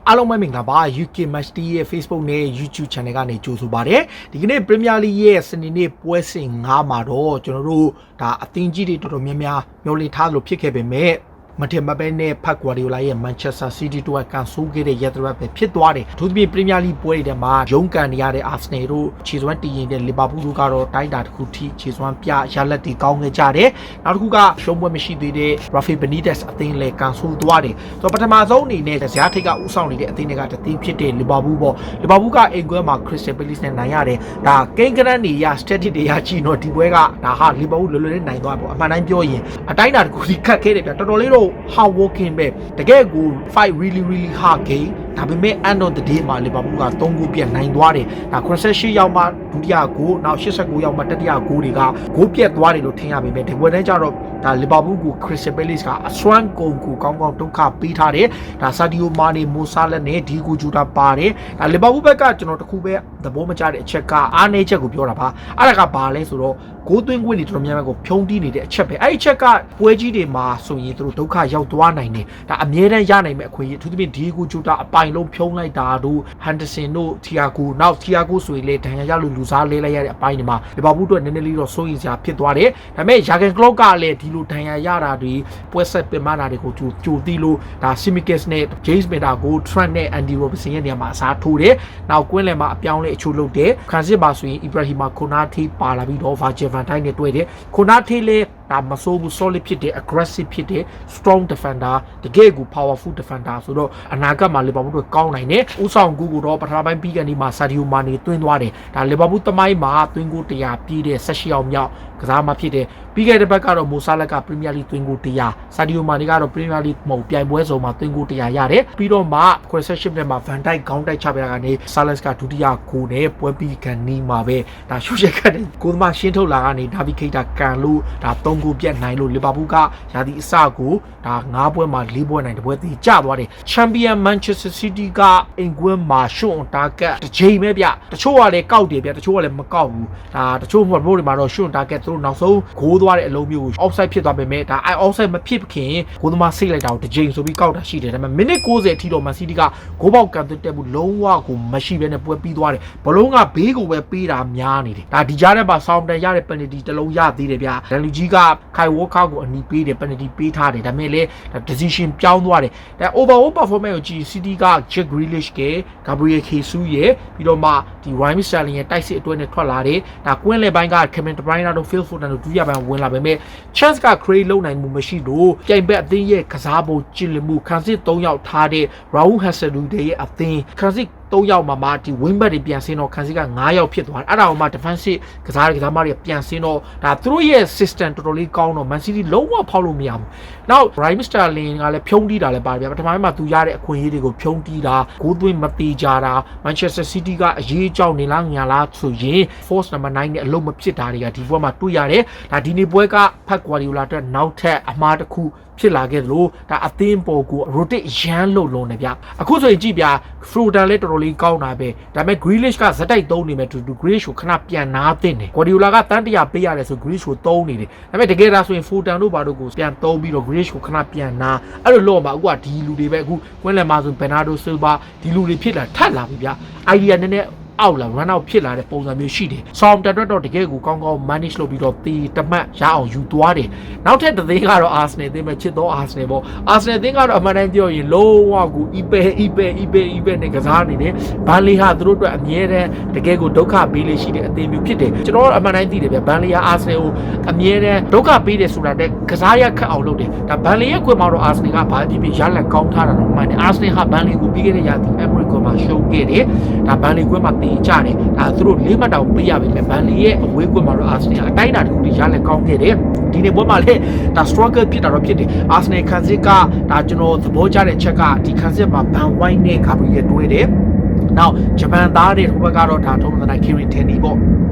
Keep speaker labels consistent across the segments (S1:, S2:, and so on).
S1: အားလုံးပဲမင်္ဂလာပါ UK Match Day ရဲ့ Facebook နဲ့ YouTube Channel ကနေကြိုဆိုပါတယ်ဒီကနေ့ Premier League ရဲ့စနေနေ့ပွဲစဉ်9မှာတော့ကျွန်တော်တို့ဒါအသင်းကြီးတွေတော်တော်များများမျှော်လင့်ထားလို့ဖြစ်ခဲ့ပေမဲ့မထင်မှတ်ပဲနဲ့ဖက်ဂွာဒီယိုလာရဲ့ Manchester City တို့ကကန်ဆယ်ခဲ့တဲ့ရက်သတ္တပဲဖြစ်သွားတယ်။ထို့သဖြင့် Premier League ပွဲတွေထဲမှာရုန်းကန်နေရတဲ့ Arsenal တို့ခြေစွမ်းတည်ရင်တဲ့ Liverpool တို့ကတော့တိုင်းတာတစ်ခုထိခြေစွမ်းပြရလက်တီကောင်းခဲ့ကြတယ်။နောက်တစ်ခုကရှုံးပွဲမရှိသေးတဲ့ Rafael Benitez အသင်းလည်းကန်ဆယ်သွားတယ်။ဆိုတော့ပထမဆုံးအနေနဲ့ဇာတ်ထိပ်ကဥဆောင်နေတဲ့အသင်းတွေကတသင်းဖြစ်တဲ့ Liverpool ပေါ့။ Liverpool ကအိမ်ကွဲမှာ Crystal Palace နဲ့နိုင်ရတယ်။ဒါကိန်းကနန်းနေရ static တွေရကြည့်တော့ဒီပွဲကဒါဟာ Liverpool လွယ်လွယ်နဲ့နိုင်သွားပေါ့။အမှန်တိုင်းပြောရင်အတိုင်းတာတစ်ခုစီခတ်ခဲ့တယ်ဗျ။တော်တော်လေးတော့ hard working ပဲတကယ်ကို fight really hard game ဒါပေမဲ့ end of the day မှာ Liverpool က3ဂိုးပြတ်နိုင်သွားတယ်ဒါ88ရောက်မှဒုတိယဂိုးနောက်89ရောက်မှတတိယဂိုးတွေကဂိုးပြတ်သွားတယ်လို့ထင်ရပေမဲ့ဒီပွဲတိုင်းကျတော့ဒါ Liverpool ကို Crystal Palace ကအစွမ်းကုန်ကိုကောင်းကောင်းဒုက္ခပေးထားတယ်ဒါ Sadio Mane Mo Salah နဲ့ Diego Jota ပါတယ်ဒါ Liverpool ဘက်ကကျွန်တော်တခုပဲသဘောမကျတဲ့အချက်ကအားနည်းချက်ကိုပြောတာပါအဲ့ဒါကဘာလဲဆိုတော့ဂိုးသွင်းခွင့်တွေတော်တော်များများကိုဖြုံးတီးနေတဲ့အချက်ပဲအဲ့ဒီအချက်ကပွဲကြီးတွေမှာဆိုရင်သူတို့ဒုက္ခရောက်သွားနိုင်တယ်ဒါအမြဲတမ်းရနိုင်မဲ့အခွင့်အရေးအထူးသဖြင့် Diego Jota အပိုင်လုံးဖြုံးလိုက်တာတို့ Henderson တို့ Thiago နောက် Thiago ဆိုရင်လေဒဏ်ရာရလို့လူစားလဲလိုက်ရတဲ့အပိုင်းတွေမှာ Liverpool တို့နည်းနည်းလေးတော့စိုးရိမ်စရာဖြစ်သွားတယ်ဒါပေမဲ့ Jurgen Klopp ကလည်းဒီလိုဒဏ်ရာရတာတွေပွဲဆက်ပင်မနာတွေကိုကြိုတီးလို့ဒါ Tsimikas နဲ့ James Milner ကို Trent နဲ့ Andy Robertson ရဲ့နေရာမှာအစားထိုးတယ်နောက်ကွင်းလယ်မှာအပြောင်းလဲအချို့လုပ်တယ်ခန်းစစ်ပါဆိုရင် Ibrahima Konate ပါလာပြီးတော့ Virgil van Dijk နဲ့တွေ့တယ် Konate လည်းဒါမဆိုးဘူး solid ဖြစ်တယ် aggressive ဖြစ်တယ် strong defender တကယ်ကို powerful defender ဆိုတော့အနာဂတ်မှာ Liverpool တို့ကောင်းနိုင်တယ်ဥဆောင်ကူကိုတော့ပထမပိုင်းပြီးကနေမှာ Sadio Mane သွင်းသွားတယ်ဒါ Liverpool သမိုင်းမှာသွင်းကို100ပြည့်တဲ့18ရောက်မြောက်ကစားမှဖြစ်တယ်ပြီးခဲ့တဲ့ဘက်ကတော့ Mo Salah က Premier League သွင်းကို100 Sadio Mane ကတော့ Premier League မဟုတ်ပြိုင်ပွဲစုံမှာသွင်းကို100ရတယ်ပြီးတော့မှ concession နဲ့မှာ Van Dijk ခေါင်းတိုက်ချပြတာကနေ Salah ကဒုတိယဂိုးနဲ့ပွဲပြီးကန်နီးမှာပဲဒါရှုချက်ကတဲ့ကိုသမားရှင်းထုတ်လာကနေ David Keita ကန်လို့ဒါ3ဂိုးပြတ်နိုင်လို့ Liverpool ကရာသီအစကိုဒါ9ပွဲမှာ4ပွဲနိုင်တပွဲတည်ကျသွားတယ် Champion Manchester City ကအင်ကွင်းမှာ shot on target တစ်ချိန်ပဲဗျတချို့ကလည်းကောက်တယ်ဗျတချို့ကလည်းမကောက်ဘူးဒါတချို့ဘို့တွေမှာတော့ shot on target သူတို့နောက်ဆုံးဂိုးသွားတဲ့အလုံးမျိုးကို offside ဖြစ်သွားပေမဲ့ဒါ offside မဖြစ်ခင်ဂိုးသမားစိတ်လိုက်တာကိုတစ်ချိန်ဆိုပြီးကောက်တာရှိတယ်ဒါပေမဲ့မိနစ်90အထိတော့ Man City ကဂိုးပေါက်ကန်တက်မှုလုံးဝကိုမရှိဘဲနဲ့ပွဲပြီးသွားတယ်ဘလုံးကဘေးကိုပဲပေးတာများနေတယ်ဒါဒီကြားထဲမှာ sound တန်ရတဲ့ penalty တစ်လုံးရသေးတယ်ဗျဒန်လူကြီးက Kai Walker ကိုအနီးပေးတယ် penalty ပေးထားတယ်ဒါပေမဲ့လည်း decision ပြောင်းသွားတယ်ဒါ overall performance ကိုကြည့် City က Jack Grealish က Gabriel Jesus ရဲ့ပြီးတော့မှဒီ Raheem Sterling ရဲ့တိုက်စစ်အတွဲနဲ့ထွက်လာတယ်ဒါကွင်းလေပိုင်းက Kevin De Bruyne တို့ Phil Foden တို့ဒုတိယပိုင်းဝင်လာပေမဲ့ chance က create လုပ်နိုင်မှုမရှိလို့ပြိုင်ဘက်အသင်းရဲ့ကစားပုံကျင့်လည်မှုခံစစ်3ယောက်ထားတဲ့ Raul Hasenhuttl ရဲ့အသင်းခံစစ်3ယောက်မှာဒီ wing back တွေပြန်ဆင်းတော့ခံစစ်က9ယောက်ဖြစ်သွားတယ်အဲ့ဒါအောင်မှ defensive ကစားမတွေပြန်ဆင်းတော့ဒါသူတို့ရဲ့ system တော်တော်လေးကောင်းတော့ Man City လုံးဝဖောက်လို့မရဘူးနောက် Raheem Sterling ကလည်းဖြုံးတီးတာလည်းပါတယ်ဗျပထမပိုင်းမှာသူရတဲ့အခွင့်အရေးတွေကိုဖြုံးတီးတာဂိုးသွင်းမတေးကြတာ Manchester City ကအရေးအကြောင်းနေလားညာလားဆိုရင် force number 9နဲ့အလုံးမဖြစ်တာတွေကဒီပွဲမှာတွေ့ရတယ်ဒါဒီနေ့ပွဲကဖက်ဂွာဒီယိုလာအတွက်နောက်ထပ်အမှားတစ်ခုဖြစ်လာခဲ့သလိုဒါအသင်းပေါ်ကို rotate ရမ်းလို့လုံးနေဗျအခုဆိုရင်ကြည့်ဗျ Foden လည်းတော်တော်လေးကောင်းတာပဲဒါပေမဲ့ Grealish ကဇက်တိုက်သုံးနေမယ်တူ Grealish ကိုခဏပြန်နားတင်တယ် Guardiola ကတန်းတရာပေးရတယ်ဆို Grealish ကိုသုံးနေတယ်ဒါပေမဲ့တကယ်ဒါဆိုရင် Foden တို့ဘာတို့ကိုပြန်သုံးပြီးတော့ Grealish ကိုခဏပြန်နာအဲ့လိုလုပ်မှာအခုကဒီလူတွေပဲအခုကွင်းလယ်မှာဆို Bernardo Silva ဒီလူတွေဖြစ်လာထပ်လာပြီဗျ idea နည်းနည်းအောက်လာ run out ဖြစ်လာတဲ့ပုံစံမျိုးရှိတယ်။ Sound တက်တော့တကယ်ကိုကောင်းကောင်း manage လုပ်ပြီးတော့တီတမတ်ရအောင်ယူသွားတယ်။နောက်ထပ်တစ်သိန်းကတော့ Arsenal အသင်းပဲချစ်တော့ Arsenal ပေါ့။ Arsenal အသင်းကတော့အမှန်တမ်းပြောရင်လုံးဝကို epe နဲ့ကစားနေတယ်။ဘန်လီဟာသူတို့အတွက်အမြဲတမ်းတကယ်ကိုဒုက္ခပေးလေးရှိတဲ့အသင်းမျိုးဖြစ်တယ်။ကျွန်တော်အမှန်တမ်းသိတယ်ဗျ။ဘန်လီဟာ Arsenal ကိုအမြဲတမ်းဒုက္ခပေးတယ်ဆိုတာတဲ့ကစားရခက်အောင်လုပ်တယ်။ဒါဘန်လီရဲ့ခွင့်မှာတော့ Arsenal ကဘာဖြစ်ရလက်ကောင်းထားတာတော့မှန်တယ်။ Arsenal ဟာဘန်လီကိုပြီးခဲ့တဲ့ရာသီ Emirates ကိုမှရှုံးခဲ့တယ်။ဒါဘန်လီခွင့်မှာတင်ကြတယ်။ဒါသူတို့၄မှတ်တောင်ပေးရပြီလေဘန်လီရဲ့အဝေးကွင်းမှာတော့ Arsenal အတိုင်းအတာတစ်ခုတည်းရလက်ကောင်းခဲ့တယ်ဒီနေ့ပွဲမှာလည်းဒါ struggle ဖြစ်တာတော့ဖြစ်တယ် Arsenal ခံစစ်ကဒါကျွန်တော်သဘောကျတဲ့ချက်ကဒီခံစစ်မှာ Van Wijk နဲ့ Gabriel တွဲတယ်နောက်ဂျပန်သားတွေဟိုဘက်ကတော့ဒါထုံးစံတိုင်း Kieran Tierney ပေါ့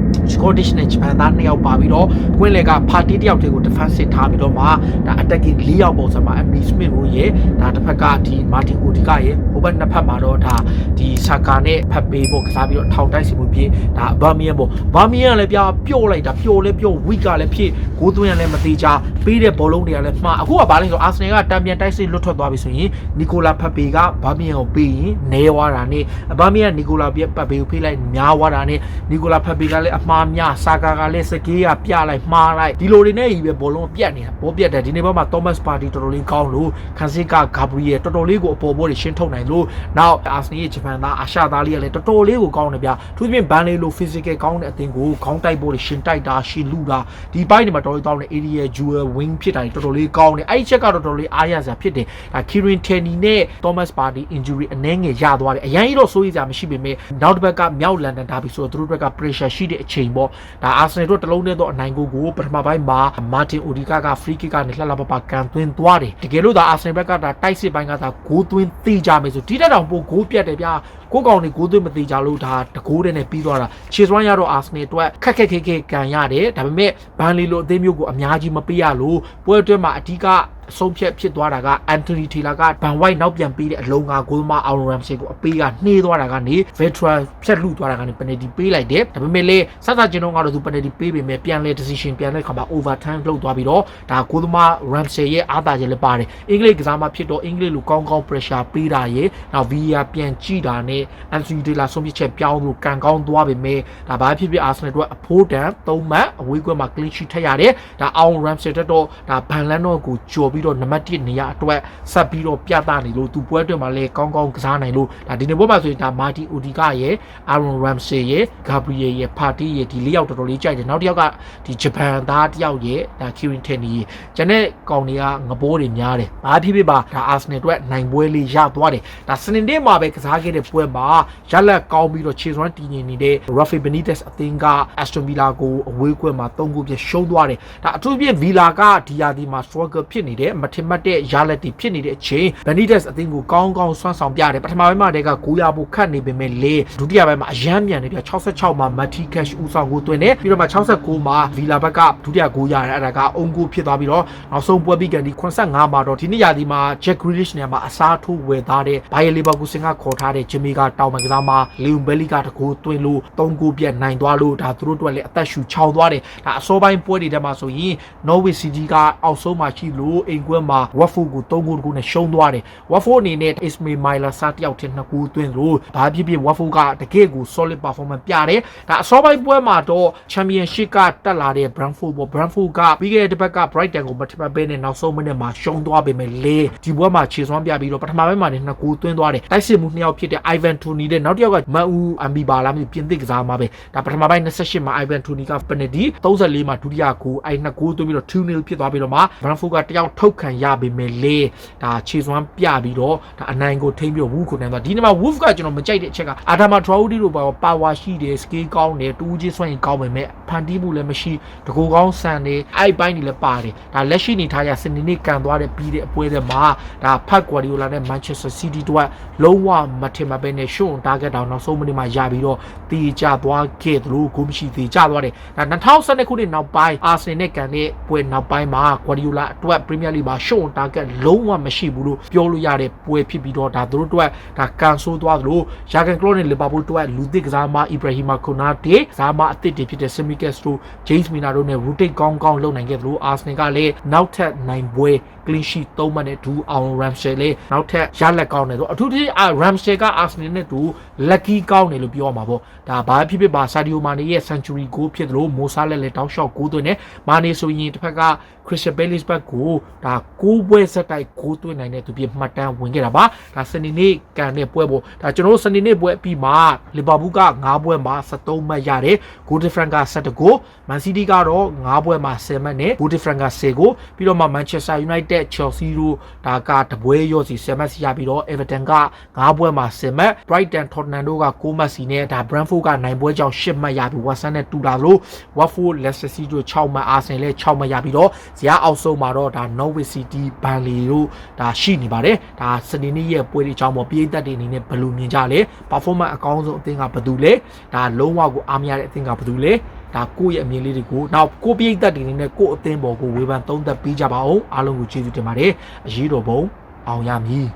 S1: Scottish နဲ့ဂျပန်သား2ယောက်ပါပြီးတော့ကွင်းလယ်ကပါတီ1ယောက်တည်းကို defensive ထားပြီးတော့မှဒါ attacking 4ယောက်ပုံစံမှာ Emily Smith တို့ရဲ့ဒါတစ်ဖက်ကဒီ Martin Odegaard ရဲ့ဟိုဘက်နှစ်ဖက်မှာတော့ဒါဒီ Saka နဲ့ဖက်ပေးဖို့ကစားပြီးတော့ထောင်တိုက်စီမှုဖြစ်ဒါ Birmingham ပေါ့ Birmingham လည်းပြပျော့လိုက်တာပျော့လဲပျော့ weak ကလည်းဖြစ် ကိုးသွင်းရလဲမသေးချာပေးတဲ့ဘောလုံးတွေကလည်းမှားအခုကဘာလဲဆိုအာဆင်နယ်ကတံပြန်တိုက်စစ်လွတ်ထွက်သွားပြီဆိုရင်နီကိုလာဖက်ပေကဘာမီယန်ကိုပေးရင်နဲသွားတာနဲ့ဘာမီယန်နီကိုလာပြပတ်ပေကိုဖိလိုက်များသွားတာနဲ့နီကိုလာဖက်ပေကလည်းအမှားများဆာကာကလည်းစကေးကပြလိုက်မှားလိုက်ဒီလိုတွေနဲ့ကြီးပဲဘောလုံးပြတ်နေတာဘောပြတ်တယ်ဒီနေ့ဘောမှာသောမတ်ပါတီတော်တော်လေးကောင်းလို့ခန်စစ်ကဂါဘရီယယ်တော်တော်လေးကိုအပေါ်ဘောတွေရှင်းထုတ်နိုင်လို့နောက်အာဆင်နယ်ရဲ့ဂျပန်သားအာရှသားလေးကလည်းတော်တော်လေးကိုကောင်းတယ်ဗျာသူပြင်ဘန်လေးလို physical ကောင်းတဲ့အသင်းကိုခေါင်းတိုက်ဘောတွေရှင်းတိုက်တာရှင်းလူတာဒီပိုင်းတွေမှာတော်တော်ကောင်းတဲ့ area jewel wing ဖြစ်တာတော်တော်လေးကောင်းတယ်အဲ့ဒီချက်ကတော့တော်တော်လေးအားရစရာဖြစ်တယ်ဒါ Kieran Tierney နဲ့ Thomas Partey injury အနည်းငယ်ရသွားတယ်အရင်ကတော့စိုးရိမ်စရာမရှိပေမဲ့နောက်တစ်ဘက်ကမြောက်လန်ဒန်ဒါဘီဆိုတော့သူတို့ဘက်က pressure ရှိတဲ့အချိန်ပေါ့ဒါ Arsenal တို့တလုံးနဲ့တော့အနိုင်ကိုပထမပိုင်းမှာ Martin Odegaard က free kick ကနေလှလှပပကန်သွင်းသွားတယ်တကယ်လို့ဒါ Arsenal ဘက်ကဒါတိုက်စစ်ပိုင်းကဒါဂိုးသွင်းသိကြမယ်ဆိုဒီတက်တောင်ပိုဂိုးပြတ်တယ်ဗျာကိုကောင်တွေဂိုးသွင်းမသိကြလို့ဒါတကိုးတဲ့နဲ့ပြီးသွားတာခြေစွမ်းရတော့ Arsenal အတွက်ခက်ကန်ရတယ်ဒါပေမဲ့ဘန်လီလိုအသင်းမျိုးကိုအများကြီးမပေးရလို့ပွဲအတွင်းမှာအဓိကအဆုံးဖြတ်ဖြစ်သွားတာက Anthony Taylor ကဘန်ဝိုက်နောက်ပြန်ပေးတဲ့အလုံးကဂိုးသမား Aaron Ramsey ကိုအပေးကနှေးသွားတာကနေ Veteran ဖြတ်လူသွားတာကနေ penalty ပေးလိုက်တယ်ဒါပေမဲ့လေစသချင်းတော့ကတော့သူ penalty ပေးပေမဲ့ပြန်လဲ decision ပြန်လဲခါမှာ overturn လုပ်သွားပြီးတော့ဒါဂိုးသမား Ramsey ရဲ့အားသာချက်လည်းပါတယ်အင်္ဂလိပ်ကစားမဖြစ်တော့အင်္ဂလိပ်လိုကောင်း pressure ပေးတာရေနောက် VAR ပြန်ကြည့်တာနဲ့ Anthony Taylor ဆုံးဖြတ်ချက်ပြောင်းလို့ကန်ကောင်းသွားပေမဲ့ဒါဘာဖြစ်ဖြစ် Arsenal တို့အဖိုးတန်3မှတ်အဝေးကွက်မှာ clean sheet ထက်ရတယ်ဒါအောင် Ramsey တက်တော့ဒါဘန်လန်တော့ကိုကြော်ပြီးတော့နံပါတ်1နေရာအတွက်ဆက်ပြီးတော့ပြသနေလို့သူပွဲအတွက်မှာလည်းကောင်းကစားနိုင်လို့ဒါဒီနေ့ပွဲမှာဆိုရင်ဒါ Martin Odegaard ရဲ့ Aaron Ramsey ရဲ့ Gabriel ရဲ့ Partey ရဲ့ဒီ၄ယောက်တော်တော်လေးကြိုက်တယ်နောက်တစ်ယောက်ကဒီဂျပန်သားတစ်ယောက်ရဲ့ဒါ Kieran Tierney ရဲ့ကျန်တဲ့ကောင်တွေကငပိုးတွေများတယ်ဘာဖြစ်ဖြစ်ပါဒါ Arsenal အတွက်နိုင်ပွဲလေးရသွားတယ်ဒါစနေနေ့မှာပဲကစားခဲ့တဲ့ပွဲမှာရလက်ကောင်းပြီးတော့ခြေစွမ်းတည်ငြိမ်နေတဲ့ Rafael Benitez အသင်းက Aston Villa ကိုအဝေးကွက်မှာ3ဂိုးပြရှုံးသွားတယ်ဒါအထူးဖြင့် Villa ကဒီယာဒီမှာ struggle ဖြစ်နေတယ်မထင်မှတ်တဲ့ရလက်တီဖြစ်နေတဲ့အချိန် Benitez အသင်းကိုကောင်းစွမ်းဆောင်ပြတယ်ပထမပိုင်းမှာတည်းက900ဖို့ခတ်နေပေမဲ့လေဒုတိယပိုင်းမှာအရမ်းမြန်နေပြ66မှာ Matty Cash ဦးဆောင်ကိုသွင်းတယ်ပြီးတော့မှ69မှာ Villa ဘက်ကဒုတိယ900ရတယ်အဲ့ဒါကအုံကိုဖြစ်သွားပြီးတော့နောက်ဆုံးပွဲပြီးကန်ဒီ85မှာတော့ဒီနေ့ရာဒီမှာ Jack Grealish နေရာမှာအစားထိုးဝယ်သားတဲ့ Bayer Leverkusen ကခေါ်ထားတဲ့ Jimmy ကတောင်ပန်ကစားမှာ Leon Bailey ကတကူသွင်းလို့3ဂိုးပြတ်နိုင်သွားလို့ဒါသူတို့အတွက်လည်းအသက်ရှူချောင်းသွားတယ်ဒါအစောပိုင်းပွဲတွေထဲမှာဆိုရင် Norwich City ကအောက်ဆုံးမှာရှိလို့အိမ်ကွက်မှာ Watford ကို3ဂိုးတကူနဲ့ရှုံးသွားတယ် Watford အနေနဲ့ Ismail Mailer စားတယောက်ထက်2ဂိုးသွင်းလို့ဘာဖြစ်ဖြစ် Watford ကတကယ့်ကို solid performance ပြတယ်ဒါအစောပိုင်းပွဲမှာတော့ Championship ကတက်လာတဲ့ Brentford ပေါ့ Brentford ကပြီးခဲ့တဲ့ဘက်က Brighton ကိုမထမပဲနဲ့နောက်ဆုံးမိနစ်မှာရှုံးသွားပေမဲ့လေဒီပွဲမှာခြေစွမ်းပြပြီးတော့ပထမပိုင်းမှာ2ဂိုးသွင်းသွားတယ်တိုက်စစ်မှု2ယောက်ဖြစ်တဲ့ Ivan Toney နဲ့နောက်တစ်ယောက်ကမန်ဦးအမ်ဘီဘာလာမျိုးပြင်သစ်ကစားမှာပဲဒါပထမပိုင်း28မှာ Ivan Toney က penalty 34မှာဒုတိယဂိုးအဲ့2ဂိုးသွင်းပြီးတော့ 2-0 ဖြစ်သွားပြီးတော့မှ Brentford ကတယောက်ထုတ်ခံရပေမဲ့လေဒါခြေစွမ်းပြပြီးတော့ဒါအနိုင်ကိုထိမ့်ပြီးတော့ Wolf ကိုနိုင်သွားဒီနေ့မှာ Wolf ကကျွန်တော်မကြိုက်တဲ့အချက်က Adama Traore တို့ပါဝါရှိတယ် skill ကောင်းတယ်တူးချင်းစွမ်းရင်ကောင်းပေမဲ့ဖန်တီးမှုလည်းမရှိတကူကောင်းဆန်တယ်အဲ့ပိုင်းတွေလည်းပါတယ်ဒါလက်ရှိနေထားရစနေနေ့ကန်သွားတဲ့ပြီးတဲ့အပွဲတွေမှာဒါဖတ်ကွာဒီယိုလာနဲ့ Manchester City တို့ကလုံးဝမထင်မှပဲနဲ့ရှုံး target တောင်နောက်ဆုံးမိနစ်မှာရပြီးတော့တည်ကြသွားခဲ့သလိုဂိုးမရှိသေးကြသွားတယ်ဒါ2012ခုနှစ်နောက်ပိုင်း Arsenal နဲ့ကန်တဲ့ပွဲနောက်ပိုင်းမှာ Guardiola အတွက် Premier League မှာရှုံး target လုံးဝမရှိဘူးလို့ပြောလို့ရတဲ့ပွဲဖြစ်ပြီးတော့ဒါသူတို့အတွက်ဒါကန်ဆိုးသွားသလို Jurgen Klopp နဲ့ Liverpool တို့ကလူသစ်ကစားမ Ibrahima Konate ကစားမအသစ်တွေဖြစ်တဲ့ Tsimikas တို့ James Milner တို့နဲ့ rotate ကောင်းလုပ်နိုင်ခဲ့သလို Arsenal ကလည်းနောက်ထပ်နိုင်ပွဲ clean sheet 3မှတ်နဲ့ဒူအောင် Ramsey လေးနောက်ထပ်ရလက်ကောင်းတယ်ဆိုအထူးသဖြင့် Ramsey က Arsenal နဲ့တူ lucky ကောင်းတယ်လို့ပြောရမှာပေါ့ဒါဘာဖြစ်ဖြစ်ပါ Sadio Mane ရဲ့ century goal ဖြစ်သလို Mo Salah လည်းတောက်လျှောက်ဂိုးသွင်းတယ် Mane ဆိုရင်တစ်ဖက်က Crystal Palace ဘက်ကိုဒါ6ပွဲဆက်တိုက်ဂိုးသွင်းနိုင်တဲ့သူပြမှတ်တမ်းဝင်ခဲ့တာပါဒါစနေနေ့ကန်တဲ့ပွဲပေါ့ဒါကျွန်တော်တို့စနေနေ့ပွဲအပြီးမှာ Liverpool က9ပွဲမှာ73မှတ်ရတယ် goal difference က17ဂိုး Man City ကတော့9ပွဲမှာ10မှတ်နဲ့ goal difference က10ဂိုးပြီးတော့မှ Manchester United Chelsea တို့ဒါကတပွဲရောစီ10မှတ်စီရပြီးတော့ Everton က9ပွဲမှာ10မှတ် Brighton Tottenham တို့က9မှတ်စီနဲ့ဒါ Brentford က9ပွဲကြောင့်10မှတ်ရပြီး Watson နဲ့တူတာလို့ Watford Leicester City တို့6မှတ် Arsenal လည်း6မှတ်ရပြီးတော့ဇယားအောက်ဆုံးမှာတော့ဒါ Norwich City Burnley တို့ဒါရှိနေပါတယ်ဒါစနေနေ့ရဲ့ပွဲတွေအကြောင်းပေါ့ပြည်သက်တွေအနေနဲ့ဘယ်လိုမြင်ကြလဲ performance အကောင်းဆုံးအသင်းကဘယ်သူလဲဒါလုံးဝကိုအားမရတဲ့အသင်းကဘယ်သူလဲဒါကိုယ့်ရဲ့အမြင်လေးတွေကိုနောက်ကိုပြည်သက်တွေအနေနဲ့ကိုယ့်အသင်းပေါ်ကိုဝေဖန်သုံးသပ်ပေးကြပါအောင်အားလုံးကိုကျေးဇူးတင်ပါတယ်အရေးတော်ပုံအောင်ရမည်